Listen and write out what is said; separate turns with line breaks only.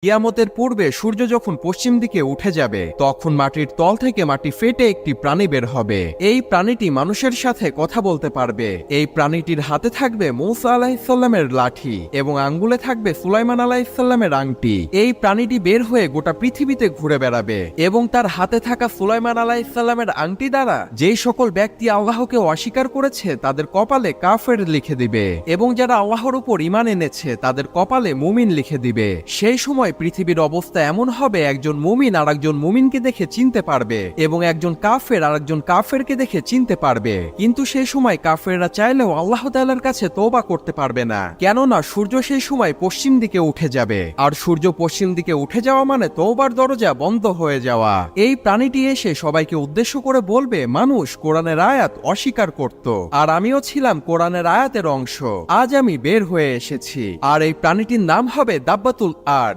কিয়ামতের পূর্বে সূর্য যখন পশ্চিম দিকে উঠে যাবে তখন মাটির তল থেকে মাটি ফেটে একটি প্রাণী বের হবে। এই প্রাণীটি মানুষের সাথে কথা বলতে পারবে। এই প্রাণীটির হাতে থাকবে মূসা আলাইহিসসালামের লাঠি এবং আঙ্গুলে থাকবে সুলাইমান আলাইহিসসালামের আংটি। এই প্রাণীটি বের হয়ে গোটা পৃথিবীতে ঘুরে বেড়াবে এবং তার হাতে থাকা সুলাইমান আলাইহিসসালামের আংটি দ্বারা যেই সকল ব্যক্তি আল্লাহকে অস্বীকার করেছে তাদের কপালে কাফের লিখে দিবে এবং যারা আল্লাহর উপর ঈমান এনেছে তাদের কপালে মুমিন লিখে দিবে। সেই সময় পৃথিবীর অবস্থা এমন হবে, একজন মুমিন আর একজন মুমিনকে দেখে চিনতে পারবে এবং একজন কাফের আর একজন কাফেরকে দেখে চিনতে পারবে। কিন্তু সেই সময় কাফেররা চাইলেও আল্লাহ তাআলার কাছে তওবা করতে পারবে না, কেননা সূর্য সেই সময় পশ্চিম দিকে উঠে যাবে আর সূর্য পশ্চিম দিকে উঠে যাওয়া মানে তওবার দরজা বন্ধ হয়ে যাওয়া। এই প্রাণীটি এসে সবাইকে উদ্দেশ্য করে বলবে, মানুষ কোরআনের আয়াত অস্বীকার করত আর আমিও ছিলাম কোরআনের আয়াতের অংশ। আজ আমি বের হয়ে এসেছি আর এই প্রাণীটির নাম হবে দাব্বাতুল আরদ।